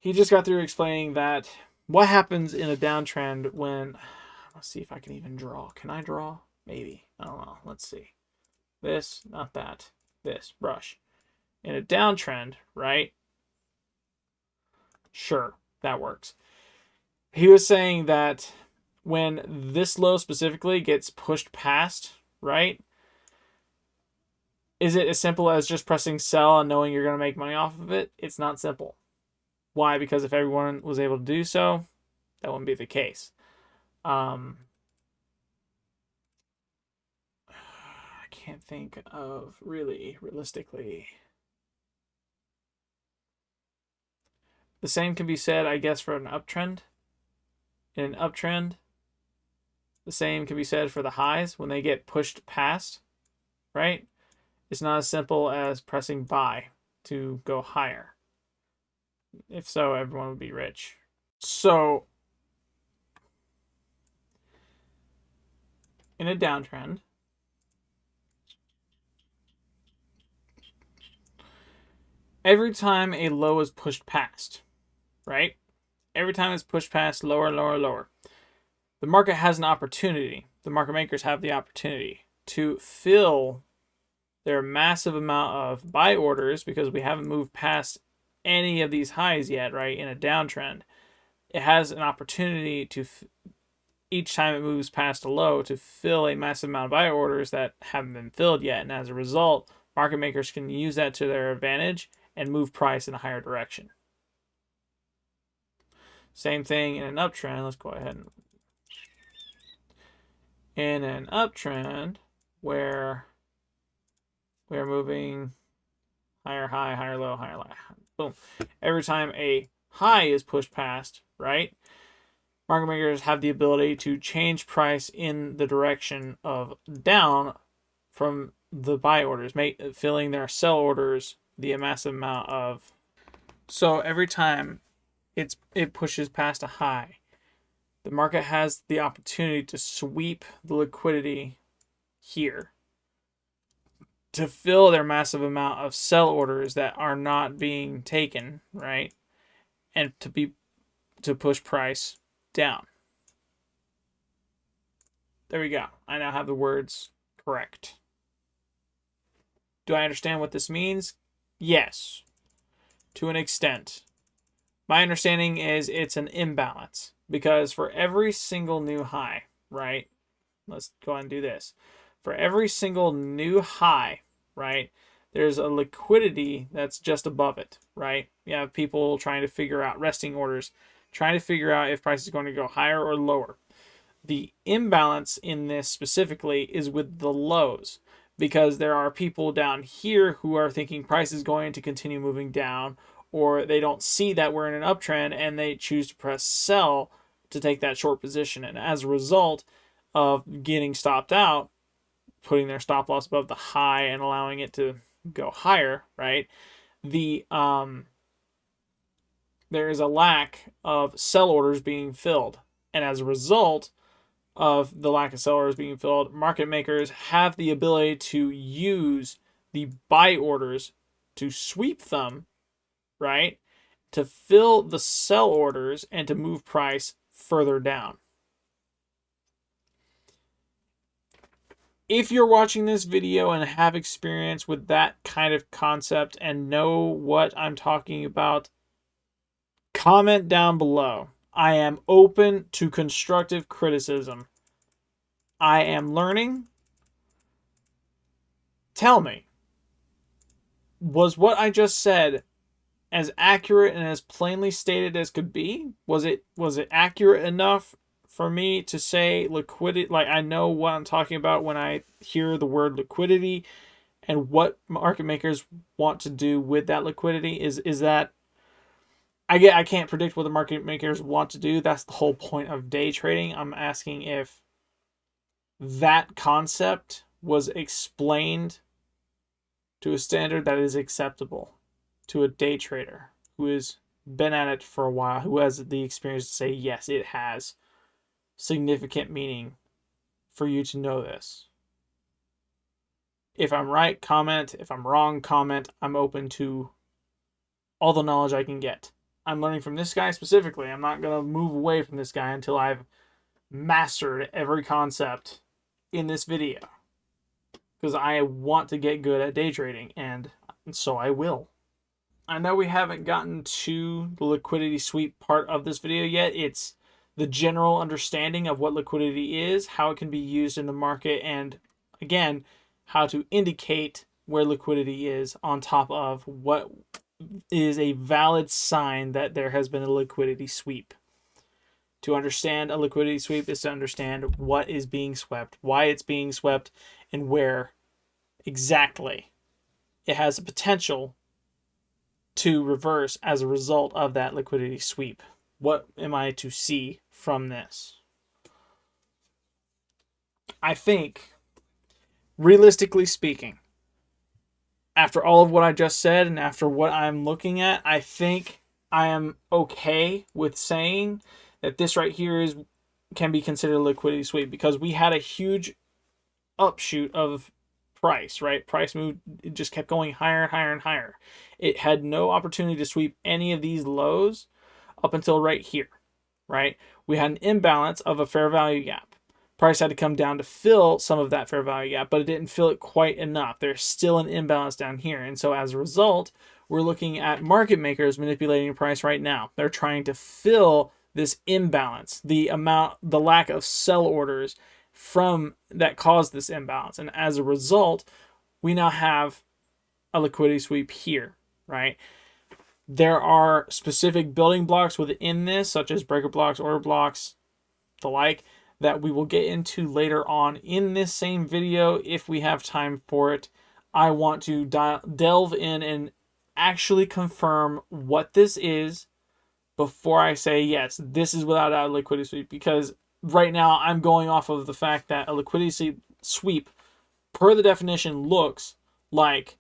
he just got through explaining that what happens in a downtrend when, let's see if I can even draw. Can I draw? Maybe. I don't know. Let's see. This, not that. This, brush. In a downtrend, right? Sure, that works. He was saying that when this low specifically gets pushed past, right? Is it as simple as just pressing sell and knowing you're going to make money off of it? It's not simple. Why? Because if everyone was able to do so, that wouldn't be the case. I can't think of really realistically. The same can be said, I guess, for an uptrend. In an uptrend, the same can be said for the highs when they get pushed past, right? It's not as simple as pressing buy to go higher. If so, everyone would be rich. So, in a downtrend, every time a low is pushed past, right? Every time it's pushed past lower, lower, lower, the market has an opportunity. The market makers have the opportunity to fill their massive amount of buy orders because we haven't moved past any of these highs yet, right? In a downtrend, it has an opportunity to, each time it moves past a low, to fill a massive amount of buy orders that haven't been filled yet. And as a result, market makers can use that to their advantage and move price in a higher direction. Same thing in an uptrend. Let's go ahead and in an uptrend where we are moving higher high, higher low, higher low. Boom. Every time a high is pushed past, right? Market makers have the ability to change price in the direction of down from the buy orders, filling their sell orders the massive amount of. So every time it pushes past a high, the market has the opportunity to sweep the liquidity here to fill their massive amount of sell orders that are not being taken, right? And to push price down. There we go. I now have the words correct. Do I understand what this means? Yes, to an extent. My understanding is it's an imbalance because for every single new high, right? Let's go ahead and do this. For every single new high, right, there's a liquidity that's just above it, right? You have people trying to figure out resting orders, trying to figure out if price is going to go higher or lower. The imbalance in this specifically is with the lows because there are people down here who are thinking price is going to continue moving down, or they don't see that we're in an uptrend and they choose to press sell to take that short position. And as a result of getting stopped out, putting their stop loss above the high and allowing it to go higher, right? There is a lack of sell orders being filled. And as a result of the lack of sell orders being filled, market makers have the ability to use the buy orders to sweep them, right? To fill the sell orders and to move price further down. If you're watching this video and have experience with that kind of concept and know what I'm talking about, comment down below. I am open to constructive criticism. I am learning. Tell me, was what I just said as accurate and as plainly stated as could be? Was it accurate enough for me to say liquidity? Like, I know what I'm talking about when I hear the word liquidity and what market makers want to do with that liquidity. Is that I can't predict what the market makers want to do. That's the whole point of day trading. I'm asking if that concept was explained to a standard that is acceptable to a day trader who has been at it for a while, who has the experience to say, yes, it has significant meaning for you to know this. If I'm right, comment. If I'm wrong, comment. I'm open to all the knowledge I can get. I'm learning from this guy specifically. I'm not going to move away from this guy until I've mastered every concept in this video, because I want to get good at day trading, and so I will. I know we haven't gotten to the liquidity sweep part of this video yet. It's the general understanding of what liquidity is, how it can be used in the market, and again, how to indicate where liquidity is on top of what is a valid sign that there has been a liquidity sweep. To understand a liquidity sweep is to understand what is being swept, why it's being swept, and where exactly it has the potential to reverse as a result of that liquidity sweep. What am I to see from this? I think, realistically speaking, after all of what I just said and after what I'm looking at, I think I am okay with saying that this right here can be considered a liquidity sweep, because we had a huge upshoot of price, right? Price moved, it just kept going higher and higher and higher. It had no opportunity to sweep any of these lows up until right here, right? We had an imbalance of a fair value gap. Price had to come down to fill some of that fair value gap, but it didn't fill it quite enough. There's still an imbalance down here. And so as a result, we're looking at market makers manipulating price right now. They're trying to fill this imbalance, the lack of sell orders from that caused this imbalance. And as a result, we now have a liquidity sweep here, right? There are specific building blocks within this, such as breaker blocks, order blocks, the like, that we will get into later on in this same video if we have time for it. I want to delve in and actually confirm what this is before I say, yes, this is without a liquidity sweep, because right now I'm going off of the fact that a liquidity sweep, per the definition, looks like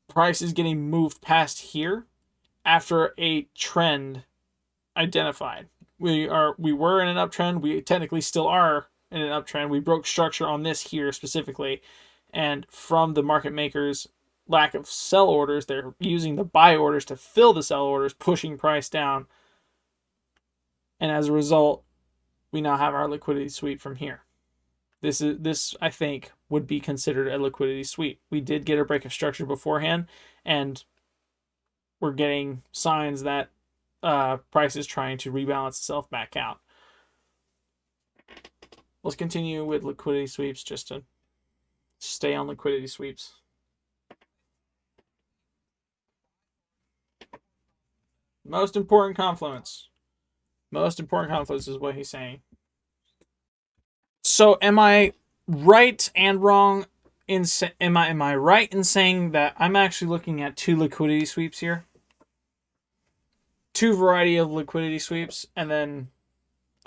price is getting moved past here after a trend identified. We were in an uptrend. We technically still are in an uptrend. We broke structure on this here specifically, and from the market makers' lack of sell orders, they're using the buy orders to fill the sell orders, pushing price down. And as a result, we now have our liquidity sweep from here. This I think would be considered a liquidity sweep. We did get a break of structure beforehand, and we're getting signs that price is trying to rebalance itself back out. Let's continue with liquidity sweeps just to stay on liquidity sweeps. Most important confluence. Most important confluence is what he's saying. So am I right and wrong am I right in saying that I'm actually looking at two liquidity sweeps here? Two variety of liquidity sweeps, and then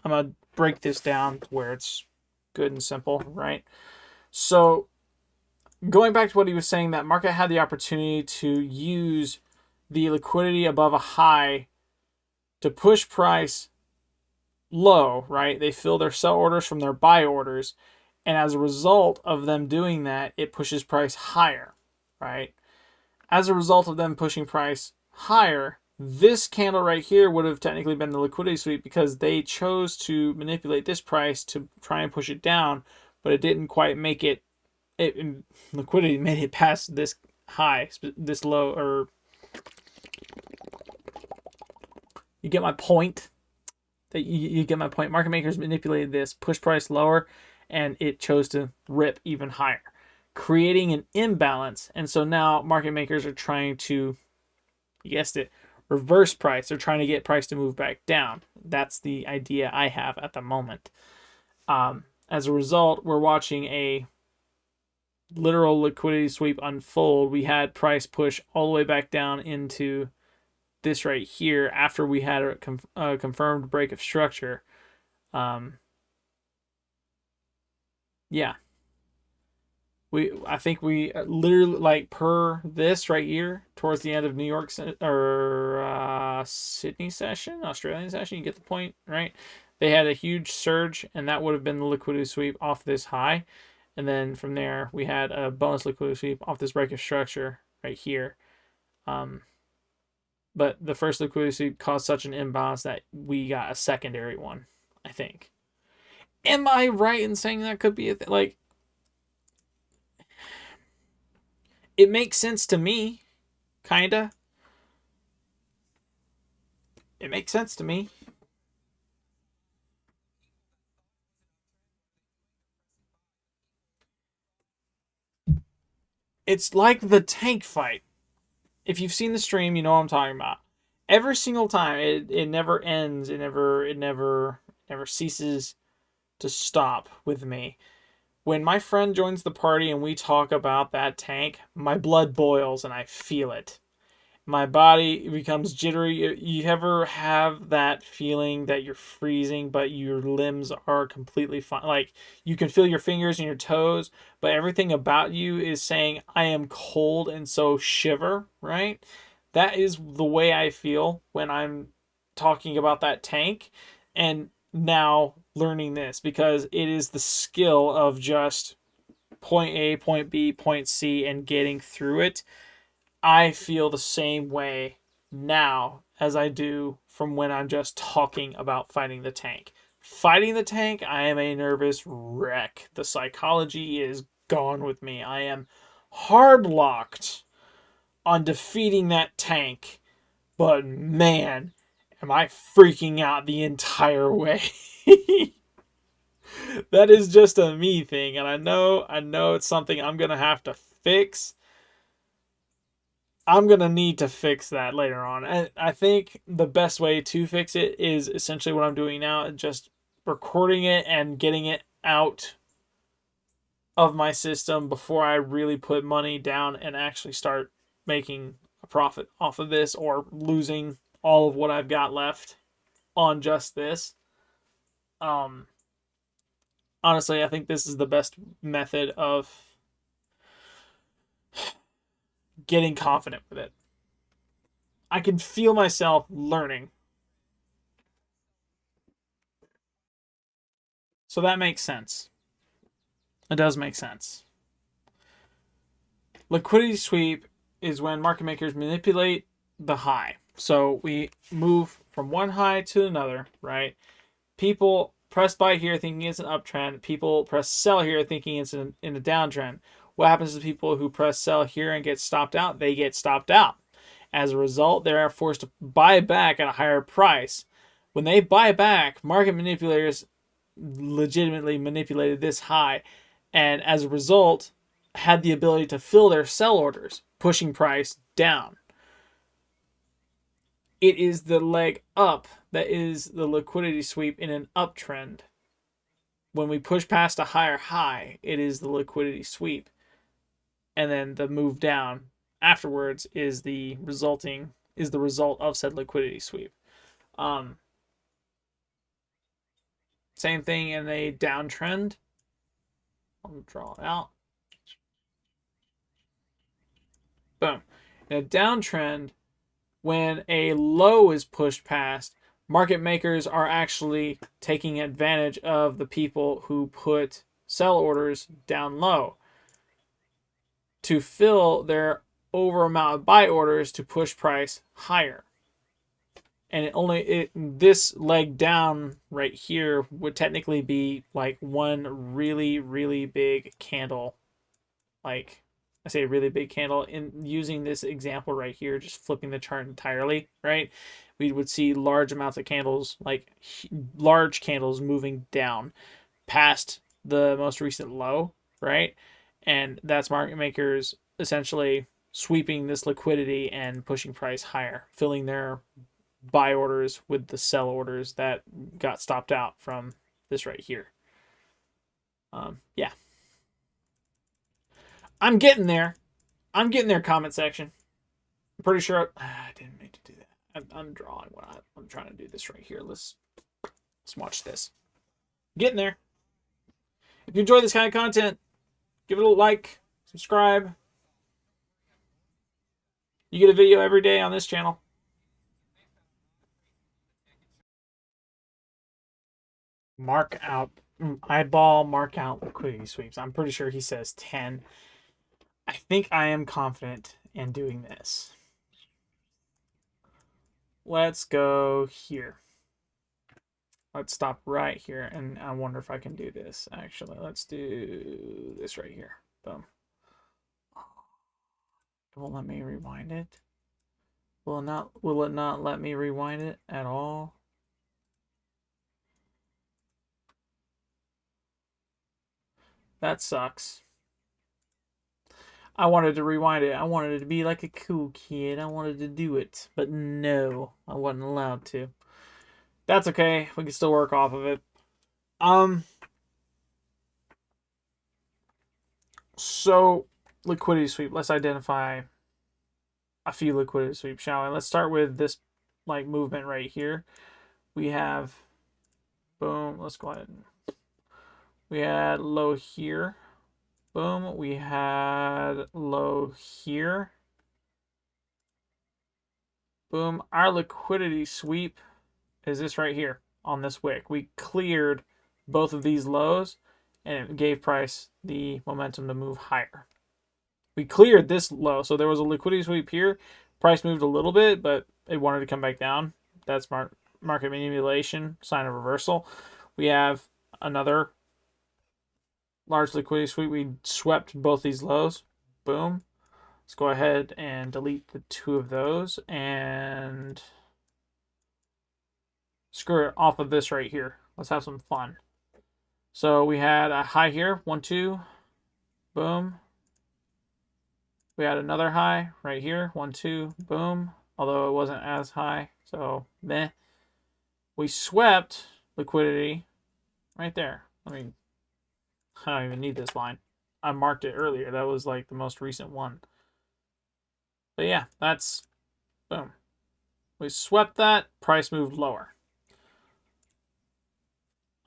I'm going to break this down where it's good and simple, right? So going back to what he was saying, that market had the opportunity to use the liquidity above a high to push price low, right? They fill their sell orders from their buy orders, and as a result of them doing that, it pushes price higher, right? As a result of them pushing price higher, this candle right here would have technically been the liquidity sweep, because they chose to manipulate this price to try and push it down, but it didn't quite make it. Liquidity made it past this high, this low, or you get my point. That you get my point. Market makers manipulated this, push price lower, and it chose to rip even higher, creating an imbalance. And so now market makers are trying to, you guessed it, reverse price. They're trying to get price to move back down. That's the idea I have at the moment. As a result, we're watching a literal liquidity sweep unfold. We had price push all the way back down into this right here after we had a confirmed break of structure. Yeah. I think we literally, like, per this right here towards the end of New York or Sydney session, Australian session, you get the point, right? They had a huge surge, and that would have been the liquidity sweep off this high. And then from there, we had a bonus liquidity sweep off this break of structure right here. but the first liquidity sweep caused such an imbalance that we got a secondary one, I think. Am I right in saying that could be a thing? Like, it makes sense to me, kinda. It makes sense to me. It's like the tank fight. If you've seen the stream, you know what I'm talking about. Every single time, it never ends. It never ceases to stop with me. When my friend joins the party and we talk about that tank, my blood boils and I feel it. My body becomes jittery. You ever have that feeling that you're freezing, but your limbs are completely fine? Like you can feel your fingers and your toes, but everything about you is saying, I am cold and so shiver, right? That is the way I feel when I'm talking about that tank. And now learning this because it is the skill of just point A, point B, point C, and getting through it. I feel the same way now as I do from when I'm just talking about fighting the tank. Fighting the tank, I am a nervous wreck. The psychology is gone with me. I am hard locked on defeating that tank, but man, am I freaking out the entire way. That is just a me thing, and I know it's something I'm gonna have to fix. I'm gonna need to fix that later on. And I think the best way to fix it is essentially what I'm doing now, just recording it and getting it out of my system before I really put money down and actually start making a profit off of this or losing all of what I've got left on just this. Um Honestly, I think this is the best method of getting confident with it. I can feel myself learning. So that makes sense. It does make sense. Liquidity sweep is when market makers manipulate the high. So we move from one high to another, right? People press buy here thinking it's an uptrend. People press sell here thinking it's in a downtrend. What happens to people who press sell here and get stopped out? They get stopped out. As a result, they are forced to buy back at a higher price. When they buy back, market manipulators legitimately manipulated this high, and as a result, had the ability to fill their sell orders, pushing price down. It is the leg up that is the liquidity sweep in an uptrend. When we push past a higher high, it is the liquidity sweep. And then the move down afterwards is the result of said liquidity sweep. Um, Same thing in a downtrend. I'll draw it out. Boom. In a downtrend, when a low is pushed past, market makers are actually taking advantage of the people who put sell orders down low to fill their over amount of buy orders to push price higher. And this leg down right here would technically be like one really, really big candle. Like I say, a really big candle. In using this example right here, just flipping the chart entirely, right? We would see large amounts of candles, like large candles moving down past the most recent low, right? And that's market makers essentially sweeping this liquidity and pushing price higher, filling their buy orders with the sell orders that got stopped out from this right here. Yeah, I'm getting there. I'm getting there. Comment section. I'm pretty sure I didn't mean to do that. I'm drawing what I'm trying to do this right here. Let's watch this. Getting there. If you enjoy this kind of content, give it a like, subscribe. You get a video every day on this channel. Mark out eyeball. Mark out liquidity sweeps. I'm pretty sure he says 10. I think I am confident in doing this. let's go here. Let's stop right here, and I wonder if I can do this. Actually, let's do this right here. Boom. It won't let me rewind it. Will it not? Will it not let me rewind it at all? That sucks. I wanted to rewind it. I wanted it to be like a cool kid. I wanted to do it, but no, I wasn't allowed to. That's okay. We can still work off of it. So liquidity sweep. Let's identify a few liquidity sweeps, shall we? Let's start with this like movement right here. We have boom. Let's go ahead. We had low here. Boom. We had low here. Boom. Our liquidity sweep is this right here on this wick. We cleared both of these lows and it gave price the momentum to move higher. We cleared this low, so there was a liquidity sweep here. Price moved a little bit, but it wanted to come back down. That's market manipulation, sign of reversal. We have another large liquidity sweep. We swept both these lows. Boom. Let's go ahead and delete the two of those and screw it off of this right here. Let's have some fun. So we had a high here, 1, 2, boom. We had another high right here, 1, 2, boom. Although it wasn't as high, so meh. We swept liquidity right there. I mean, I don't even need this line. I marked it earlier. That was like the most recent one. But yeah, that's boom. We swept that. Price moved lower.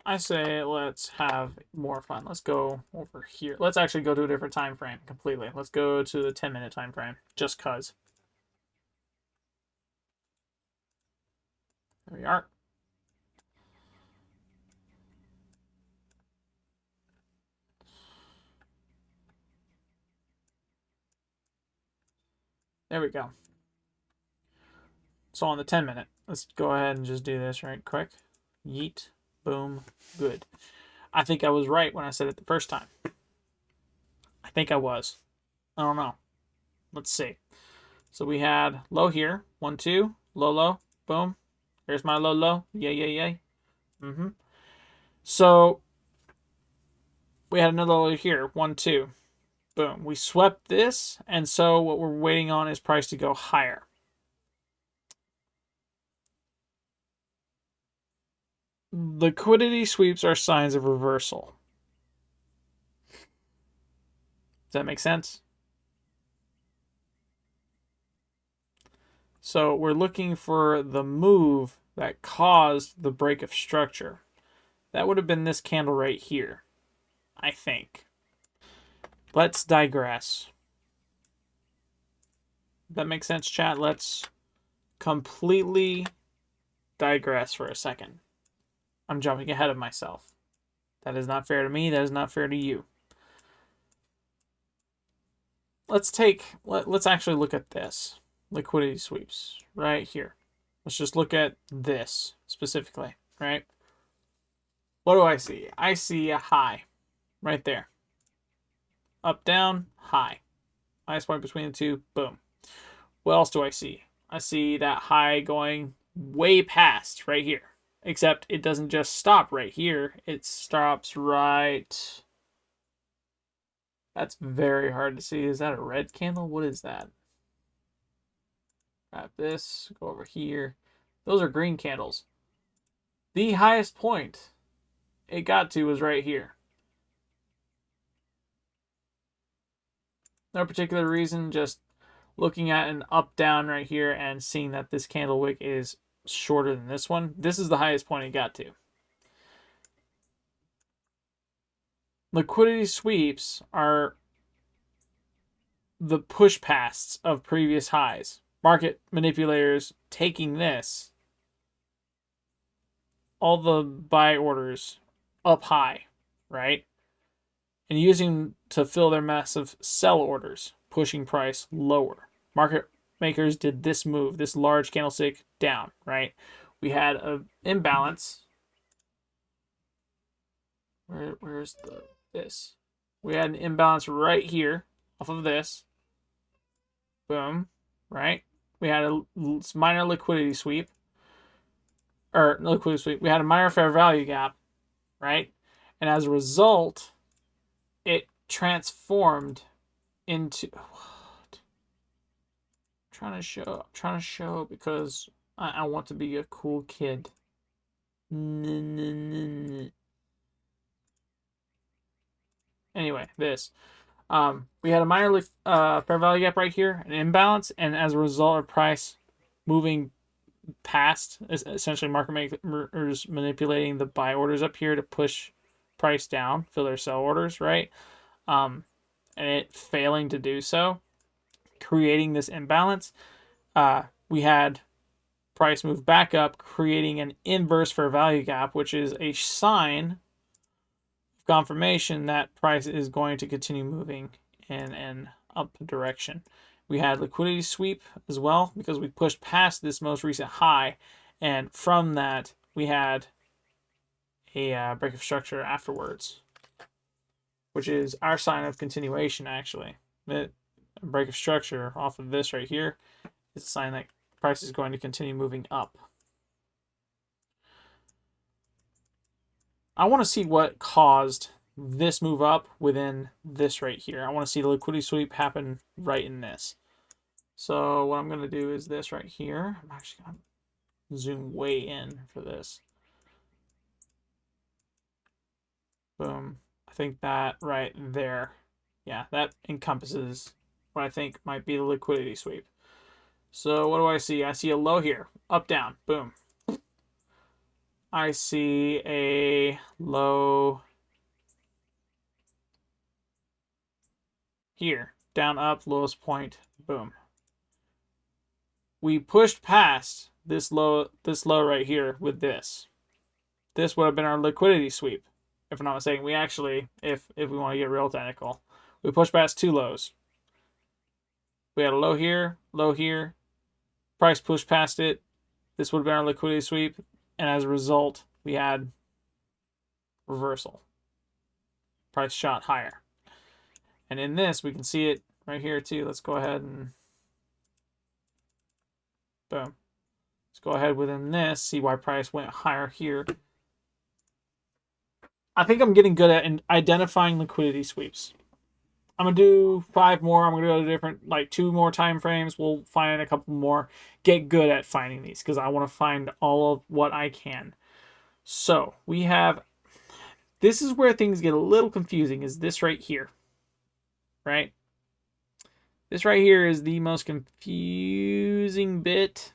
I say let's have more fun. Let's go over here. Let's actually go to a different time frame completely. Let's go to the 10-minute time frame, just cause. There we are. There we go. So on the 10-minute, let's go ahead and just do this right quick. Yeet, boom, good. I think I was right when I said it the first time. I think I was. I don't know. Let's see. So we had low here. 1, 2. Low, low. Boom. There's my low, low. Yay, yay, yay. So we had another low here. 1, 2. Boom. We swept this. And so what we're waiting on is price to go higher. Liquidity sweeps are signs of reversal. Does that make sense? So we're looking for the move that caused the break of structure. That would have been this candle right here, I think. Let's digress. That makes sense, chat? Let's completely digress for a second. I'm jumping ahead of myself. That is not fair to me. That is not fair to you. Let's actually look at this. Liquidity sweeps right here. Let's just look at this specifically, right? What do I see? I see a high right there. Up, down, high. Highest point between the two, boom. What else do I see? I see that high going way past right here. Except it doesn't just stop right here. It stops right... That's very hard to see. Is that a red candle? What is that? Grab this, go over here. Those are green candles. The highest point it got to was right here. No particular reason, just looking at an up down right here and seeing that this candle wick is shorter than this one. This is the highest point it got to. Liquidity sweeps are the push pasts of previous highs. Market manipulators taking this, all the buy orders up high, right? And using to fill their massive sell orders, pushing price lower. Market makers did this move, this large candlestick down, right? We had an imbalance. Where's this? We had an imbalance right here off of this. Boom, right? We had a minor liquidity sweep. Or liquidity sweep. We had a minor fair value gap, right? And as a result, it transformed into what? I'm trying to show because I want to be a cool kid. Anyway, this. We had a minor fair value gap right here, an imbalance, and as a result of price moving past, essentially market makers manipulating the buy orders up here to push price down, fill their sell orders, right? And it failing to do so, creating this imbalance. We had price move back up, creating an inverse fair value gap, which is a sign of confirmation that price is going to continue moving in an up direction. We had liquidity sweep as well because we pushed past this most recent high, and from that we had a break of structure afterwards, which is our sign of continuation. Actually, the break of structure off of this right here is a sign that price is going to continue moving up. I want to see what caused this move up within this right here. I want to see the liquidity sweep happen right in this. So what I'm going to do is this right here. I'm actually going to zoom way in for this. Boom. I think that right there. Yeah, that encompasses what I think might be the liquidity sweep. So what do I see? I see a low here. Up, down. Boom. I see a low here. Down, up, lowest point. Boom. We pushed past this low right here with this. This would have been our liquidity sweep, if I'm not mistaken. We actually, if we want to get real technical, we pushed past two lows. We had a low here, price pushed past it. This would have been our liquidity sweep, and as a result, we had reversal. Price shot higher. And in this, we can see it right here too. Let's go ahead and boom. Let's go ahead within this, see why price went higher here. I think I'm getting good at identifying liquidity sweeps. I'm going to do 5 more. I'm going to go to different, like 2 more time frames. We'll find a couple more. Get good at finding these because I want to find all of what I can. So we have, this is where things get a little confusing, is this right here, right? This right here is the most confusing bit.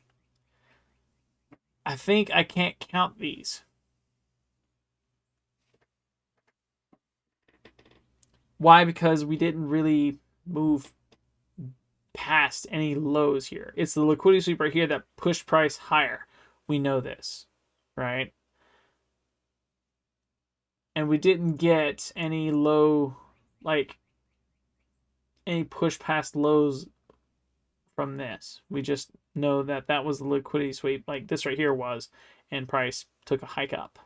I think I can't count these. Why? Because we didn't really move past any lows here. It's the liquidity sweep right here that pushed price higher. We know this, right? And we didn't get any low, like any push past lows from this. We just know that that was the liquidity sweep, like this right here was, and price took a hike up.